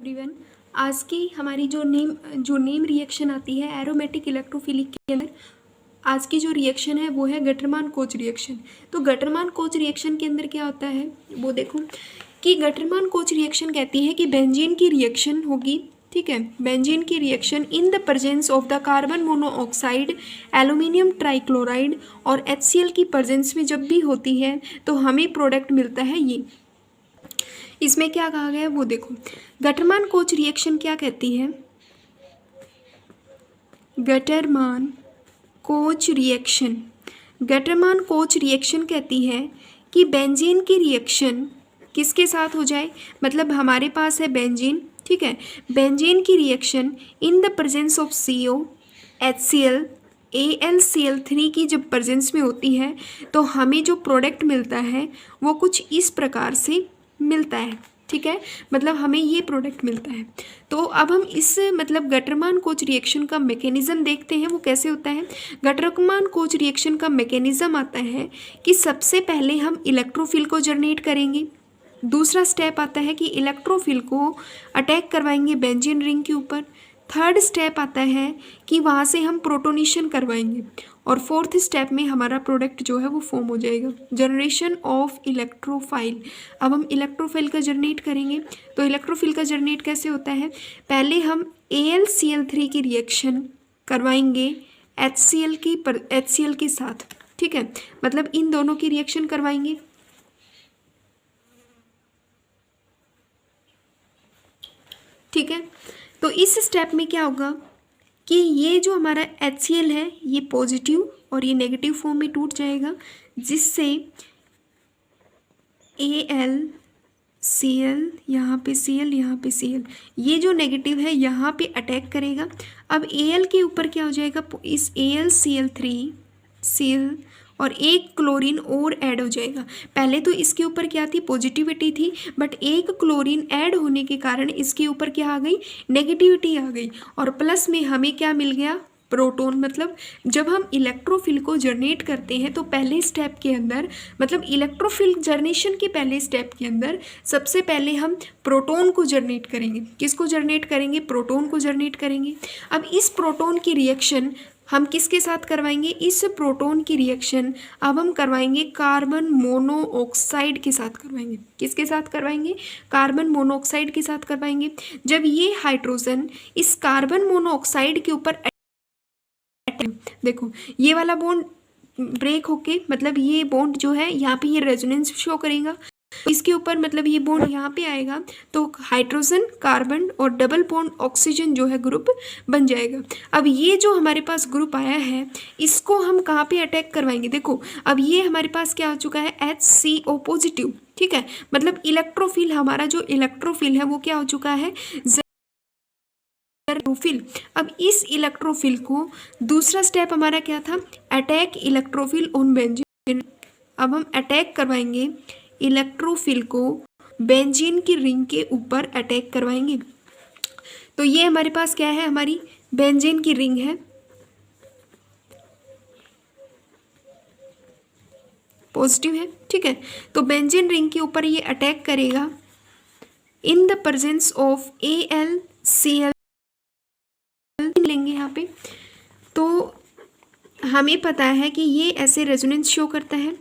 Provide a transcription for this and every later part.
Everyone, आज की हमारी जो नेम रिएक्शन आती है एरोमेटिक इलेक्ट्रोफिलिक के अंदर, आज की जो रिएक्शन है वो है गटरमान कोच रिएक्शन। तो गटरमान कोच रिएक्शन के अंदर क्या होता है वो देखो कि गटरमान कोच रिएक्शन कहती है कि बेंजीन की रिएक्शन होगी। ठीक है, बेंजीन की reaction in the presence of the carbon monoxide, aluminium trichloride और HCl की प्रेजेंस में जब भी होती है तो हमें प्रोडक्ट मिलता है ये। इसमें क्या कहा गया है वो देखो। गटरमान कोच रिएक्शन क्या कहती है? गटरमान कोच रिएक्शन, गटरमान कोच रिएक्शन कहती है कि बेंजीन की रिएक्शन किसके साथ हो जाए, मतलब हमारे पास है बेंजीन। ठीक है, बेंजीन की reaction in the presence of CO, HCl, AlCl3 की जब प्रेजेंस में होती है तो हमें जो प्रोडक्ट मिलता है वो कुछ इस प्रकार से मिलता है। ठीक है, मतलब हमें ये प्रोडक्ट मिलता है। तो अब हम इस मतलब गटरमान कोच रिएक्शन का मैकेनिज्म देखते हैं वो कैसे होता है। गटरमान कोच रिएक्शन का मैकेनिज्म आता है कि सबसे पहले हम इलेक्ट्रोफिल को जनरेट करेंगे। दूसरा स्टेप आता है कि इलेक्ट्रोफिल को अटैक करवाएंगे बेंजीन रिंग के ऊपर। थर्ड स्टेप आता है कि वहाँ से हम प्रोटोनेशन करवाएंगे और फोर्थ स्टेप में हमारा प्रोडक्ट जो है वो फॉर्म हो जाएगा, जनरेशन ऑफ इलेक्ट्रोफाइल। अब हम इलेक्ट्रोफाइल का जनरेट करेंगे। तो इलेक्ट्रोफिल का जनरेट कैसे होता है? पहले हम AlCl3 की रिएक्शन करवाएंगे HCl के साथ। ठीक है, मतलब इन दोनों की रिएक्शन करवाएंगे। ठीक है, तो इस स्टेप में क्या होगा कि ये जो हमारा HCl है ये पॉजिटिव और ये नेगेटिव फॉर्म में टूट जाएगा, जिससे AlCl यहाँ पे Cl, यहाँ पे Cl, ये जो नेगेटिव है यहाँ पे अटैक करेगा। अब Al के ऊपर क्या हो जाएगा, इस AlCl3 Cl और एक क्लोरीन और ऐड हो जाएगा। पहले तो इसके ऊपर क्या थी, पॉजिटिविटी थी, बट एक क्लोरीन ऐड होने के कारण इसके ऊपर क्या आ गई, नेगेटिविटी आ गई। और प्लस में हमें क्या मिल गया, प्रोटॉन। मतलब जब हम इलेक्ट्रोफिल को जनरेट करते हैं तो पहले स्टेप के अंदर, मतलब इलेक्ट्रोफिल जनरेशन के पहले स्टेप के अंदर सबसे पहले हम प्रोटॉन को जनरेट करेंगे। किसको जनरेट करेंगे? प्रोटॉन को जनरेट करेंगे। अब इस प्रोटॉन की रिएक्शन हम किसके साथ करवाएंगे? इस प्रोटॉन की रिएक्शन अब हम करवाएंगे कार्बन मोनोऑक्साइड के साथ करवाएंगे। किसके साथ करवाएंगे? कार्बन मोनोऑक्साइड के साथ करवाएंगे। जब ये हाइड्रोजन इस कार्बन मोनोऑक्साइड के ऊपर, देखो ये वाला बॉन्ड ब्रेक होके, मतलब ये बॉन्ड जो है यहाँ पे ये रेजोनेंस शो करेगा, इसके ऊपर मतलब ये बॉन्ड यहाँ पे आएगा तो हाइड्रोजन कार्बन और डबल बॉन्ड ऑक्सीजन जो है ग्रुप बन जाएगा। अब ये जो हमारे पास ग्रुप आया है इसको हम कहाँ पे अटैक करवाएंगे? देखो अब ये हमारे पास क्या हो चुका है, HCO पॉजिटिव। ठीक है, मतलब इलेक्ट्रोफिल, हमारा जो इलेक्ट्रोफिल है वो क्या हो चुका है, इलेक्ट्रोफिल। अब इस इलेक्ट्रोफिल को, दूसरा स्टेप हमारा क्या था, अटैक इलेक्ट्रोफिल ऑन बेंजीन। अब हम अटैक करवाएंगे इलेक्ट्रोफिल को बेंजीन की रिंग के ऊपर अटैक करवाएंगे। तो ये हमारे पास क्या है, हमारी बेंजीन की रिंग है, पॉजिटिव है। ठीक है, तो बेंजीन रिंग के ऊपर ये अटैक करेगा in the presence of AlCl लेंगे यहाँ पे। तो हमें पता है कि ये ऐसे रेजोनेंस शो करता है,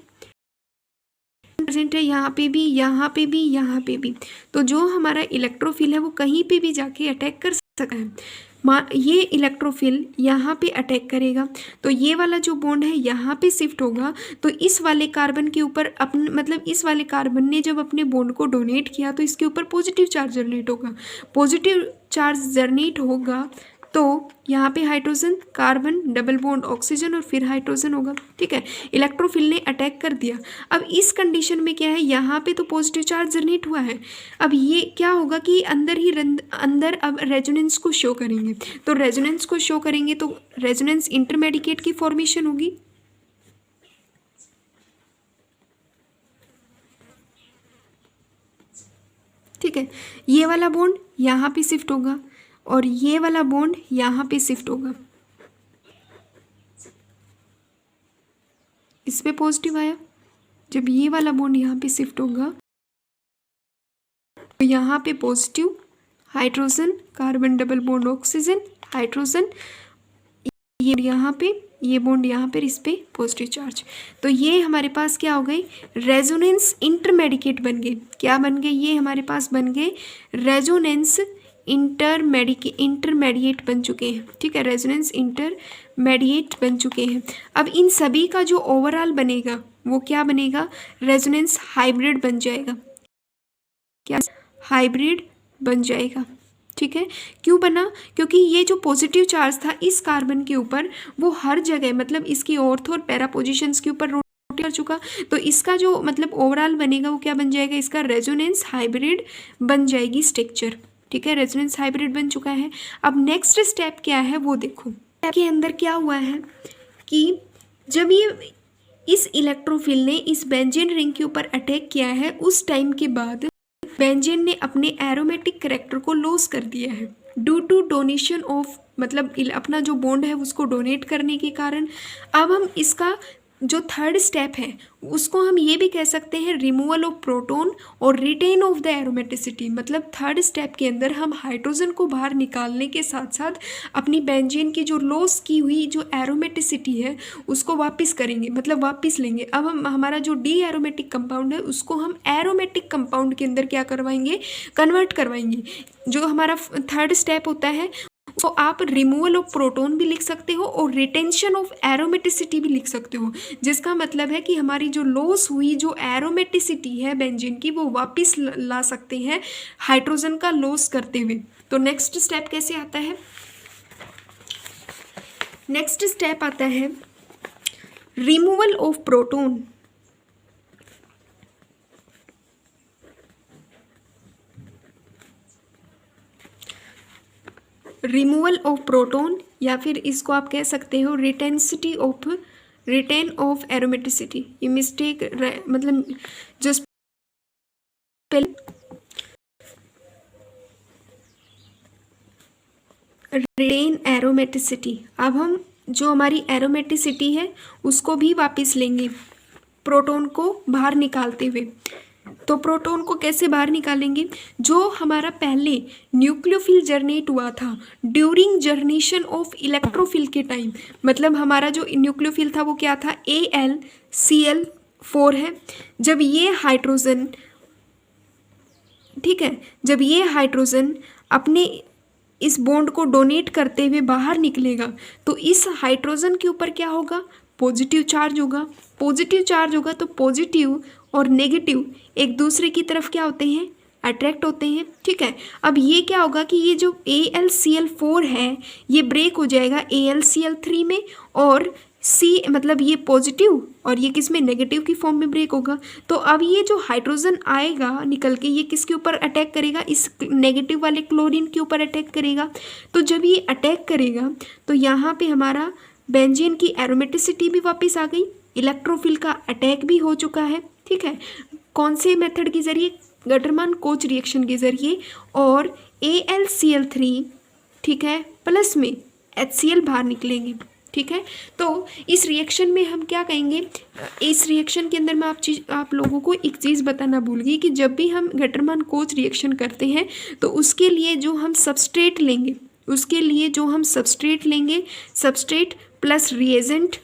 प्रेजेंट है यहाँ पे भी, यहाँ पे भी, यहाँ पे भी। तो जो हमारा इलेक्ट्रोफिल है वो कहीं पे भी जाके अटैक कर सकता है। ये इलेक्ट्रोफिल यहाँ पे अटैक करेगा तो ये वाला जो बॉन्ड है यहाँ पे शिफ्ट होगा। तो इस वाले कार्बन के ऊपर अपने, मतलब इस वाले कार्बन ने जब अपने बॉन्ड को डोनेट किया तो इसके ऊपर पॉजिटिव चार्ज जनरेट होगा। पॉजिटिव चार्ज जनरेट होगा तो यहाँ पे hydrogen carbon double bond oxygen और फिर हाइड्रोजन होगा। ठीक है, इलेक्ट्रोफिल ने अटैक कर दिया। अब इस कंडीशन में क्या है, यहाँ पे तो पॉजिटिव चार्ज जनरेट हुआ है। अब ये क्या होगा कि अंदर अब रेजोनेंस को शो करेंगे। तो रेजोनेंस को शो करेंगे तो रेजोनेंस इंटरमेडिकेट की फॉर्मेशन होगी। ठीक है, ये वाला बॉन्ड यहाँ पे शिफ्ट होगा और ये वाला बॉन्ड यहाँ पे शिफ्ट होगा। इस पे पॉजिटिव आया, जब ये वाला बॉन्ड यहाँ पे शिफ्ट होगा तो यहाँ पे positive hydrogen, carbon double bond oxygen, hydrogen, ये यहाँ पे, ये बॉन्ड यहाँ पर, इस पे पॉजिटिव चार्ज। तो ये हमारे पास क्या हो गई, रेजोनेंस इंटरमेडिकेट बन गए। क्या बन गए, ये हमारे पास बन गए रेजोनेंस इंटरमेडिएट बन चुके हैं। ठीक है, रेजोनेंस इंटरमेडिएट बन चुके हैं। अब इन सभी का जो ओवरऑल बनेगा वो क्या बनेगा, रेजोनेंस हाइब्रिड बन जाएगा। क्या, हाइब्रिड बन जाएगा। ठीक है, क्यों बना, क्योंकि ये जो पॉजिटिव चार्ज था इस कार्बन के ऊपर वो हर जगह, मतलब इसकी ऑर्थो और पैरा पोजिशंस के ऊपर रोटेट कर चुका, तो इसका जो मतलब ओवरऑल बनेगा वो क्या बन जाएगा, इसका रेजोनेंस हाइब्रिड बन जाएगी स्ट्रक्चर। ठीक है, रेजोनेंस हाइब्रिड बन चुका है। अब नेक्स्ट स्टेप क्या है वो देखो, के अंदर क्या हुआ है कि जब ये इस इलेक्ट्रोफिल ने इस बेंजीन रिंग के ऊपर अटैक किया है, उस टाइम के बाद बेंजीन ने अपने एरोमेटिक कैरेक्टर को लॉस कर दिया है ड्यू टू डोनेशन ऑफ, मतलब अपना जो बॉन्ड है उसको डोनेट करने के कारण। अब हम इसका जो थर्ड स्टेप है उसको हम ये भी कह सकते हैं रिमूवल ऑफ प्रोटॉन और रिटेन ऑफ द एरोमेटिसिटी। मतलब थर्ड स्टेप के अंदर हम हाइड्रोजन को बाहर निकालने के साथ साथ अपनी बेंजीन की जो लॉस की हुई जो एरोमेटिसिटी है उसको वापस करेंगे, मतलब वापस लेंगे। अब हम हमारा जो डी एरोमेटिक कंपाउंड है उसको हम एरोमेटिक कंपाउंड के अंदर क्या करवाएंगे, कन्वर्ट करवाएंगे। जो हमारा थर्ड स्टेप होता है तो आप रिमूवल ऑफ प्रोटॉन भी लिख सकते हो और रिटेंशन ऑफ एरोमेटिसिटी भी लिख सकते हो, जिसका मतलब है कि हमारी जो लॉस हुई जो एरोमेटिसिटी है बेंजीन की वो वापस ला सकते हैं हाइड्रोजन का लॉस करते हुए। तो नेक्स्ट स्टेप कैसे आता है, नेक्स्ट स्टेप आता है removal of proton. Removal of proton या फिर इसको आप कह सकते हो रिटेन ऑफ एरोमेटिसिटी। ये मिस्टेक मतलब जो रिटेन एरोमेटिसिटी। अब हम जो हमारी एरोमेटिसिटी है उसको भी वापस लेंगे प्रोटॉन को बाहर निकालते हुए। तो प्रोटॉन को कैसे बाहर निकालेंगे, जो हमारा पहले न्यूक्लियोफिल जर्नेट हुआ था ड्यूरिंग जर्नेशन ऑफ इलेक्ट्रोफिल के टाइम, मतलब हमारा जो न्यूक्लियोफिल था वो क्या था, AlCl4 है। जब ये हाइड्रोजन, ठीक है, जब ये हाइड्रोजन अपने इस बॉन्ड को डोनेट करते हुए बाहर निकलेगा तो इस हाइड्रोजन के ऊपर क्या होगा, पॉजिटिव चार्ज होगा। पॉजिटिव चार्ज होगा तो पॉजिटिव और नेगेटिव एक दूसरे की तरफ क्या होते हैं, अट्रैक्ट होते हैं। ठीक है, अब ये क्या होगा कि ये जो AlCl4 है ये ब्रेक हो जाएगा AlCl3 में, और C मतलब ये पॉजिटिव और ये किस में, नेगेटिव की फॉर्म में ब्रेक होगा। तो अब ये जो हाइड्रोजन आएगा निकल के ये किसके ऊपर अटैक करेगा, इस नेगेटिव वाले क्लोरीन के ऊपर अटैक करेगा। तो जब ये अटैक करेगा तो यहाँ पे हमारा बेंजीन की एरोमेटिसिटी भी वापस आ गई, इलेक्ट्रोफिल का अटैक भी हो चुका है। ठीक है, कौन से मेथड के जरिए, गटरमान कोच रिएक्शन के जरिए, और AlCl3 ठीक है प्लस में HCl बाहर निकलेंगे। ठीक है, तो इस रिएक्शन में हम क्या कहेंगे, इस रिएक्शन के अंदर मैं आप लोगों को एक चीज़ बताना भूल गई कि जब भी हम गटरमान कोच रिएक्शन करते हैं तो उसके लिए जो हम सबस्ट्रेट लेंगे, उसके लिए जो हम सबस्ट्रेट लेंगे, सबस्ट्रेट प्लस रिएजेंट,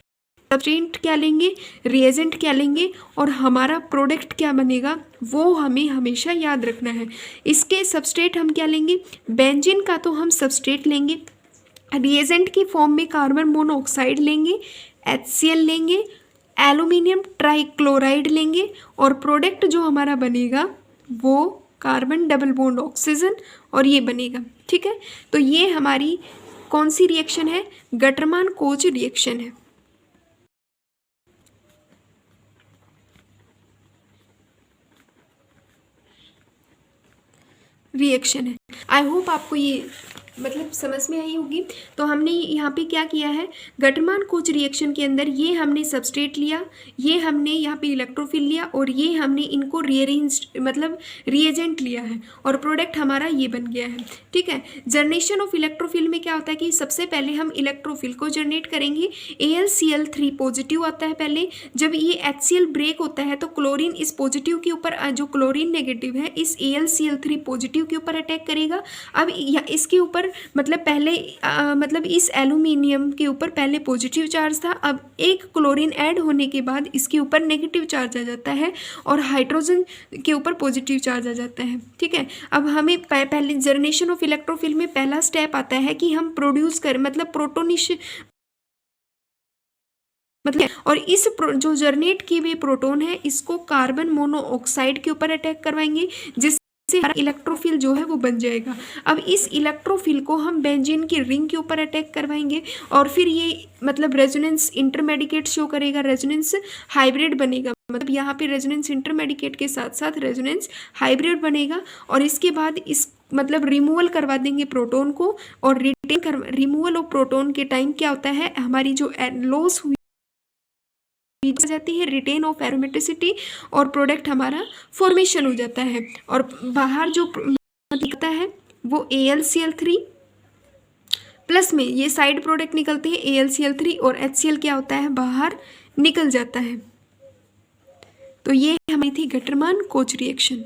सबस्ट्रेट क्या लेंगे, रिएजेंट क्या लेंगे, और हमारा प्रोडक्ट क्या बनेगा वो हमें हमेशा याद रखना है। इसके सबस्ट्रेट हम क्या लेंगे, बेंजीन का तो हम सबस्ट्रेट लेंगे, रिएजेंट की फॉर्म में कार्बन मोनोऑक्साइड लेंगे, HCl लेंगे, एल्यूमिनियम ट्राइक्लोराइड लेंगे, और प्रोडक्ट जो हमारा बनेगा वो कार्बन डबल बॉन्ड ऑक्सीजन, और ये बनेगा। ठीक है, तो ये हमारी कौन सी रिएक्शन है, गटरमान कोच रिएक्शन है। रिएक्शन है। आई होप आपको ये मतलब समझ में आई होगी। तो हमने यहाँ पे क्या किया है, गटरमान कोच रिएक्शन के अंदर ये हमने सबस्ट्रेट लिया, ये हमने यहाँ पे इलेक्ट्रोफिल लिया और ये हमने इनको रीअरेंज मतलब रिएजेंट लिया है और प्रोडक्ट हमारा ये बन गया है। ठीक है, जनरेशन ऑफ इलेक्ट्रोफिल में क्या होता है कि सबसे पहले हम इलेक्ट्रोफिल को जनरेट करेंगे। AlCl3 पॉजिटिव आता है पहले, जब ये HCl ब्रेक होता है तो क्लोरीन इस पॉजिटिव के ऊपर, जो क्लोरीन नेगेटिव है इस AlCl3 पॉजिटिव के ऊपर अटैक करेगा। अब इसके ऊपर मतलब पहले मतलब इस एल्यूमिनियम के ऊपर पहले पॉजिटिव चार्ज था, अब एक क्लोरीन ऐड होने के बाद इसके ऊपर नेगेटिव चार्ज आ जाता है और हाइड्रोजन के ऊपर पॉजिटिव चार्ज आ जाता है। ठीक है, अब हमें पहले जनरेशन ऑफ इलेक्ट्रोफिल में पहला स्टेप आता है कि हम प्रोड्यूस करें मतलब प्रोटोनिश मतलब, और इस जो जनरेट किए हुए प्रोटॉन है इसको कार्बन मोनोऑक्साइड के ऊपर अटैक करवाएंगे, जिससे इलेक्ट्रोफिल जो है वो बन जाएगा। अब इस इलेक्ट्रोफिल को हम बेंजीन की रिंग के ऊपर अटैक करवाएंगे और फिर ये मतलब रेजोनेंस इंटरमेडिकेट शो करेगा, रेजोनेंस हाइब्रिड बनेगा। मतलब यहाँ पे रेजोनेंस इंटरमेडिकेट के साथ साथ रेजोनेंस हाइब्रिड बनेगा और इसके बाद इस मतलब रिमूवल करवा देंगे प्रोटॉन को और रिमूवल ऑफ प्रोटॉन के टाइम क्या होता है, हमारी जो लॉस हुई जाती है रिटेन ऑफ एरोमेटिसिटी और प्रोडक्ट हमारा फॉर्मेशन हो जाता है और बाहर जो दिखता है वो AlCl3 प्लस में ये साइड प्रोडक्ट निकलते हैं AlCl3 और HCl क्या होता है बाहर निकल जाता है। तो ये हमारी थी गटरमान कोच रिएक्शन।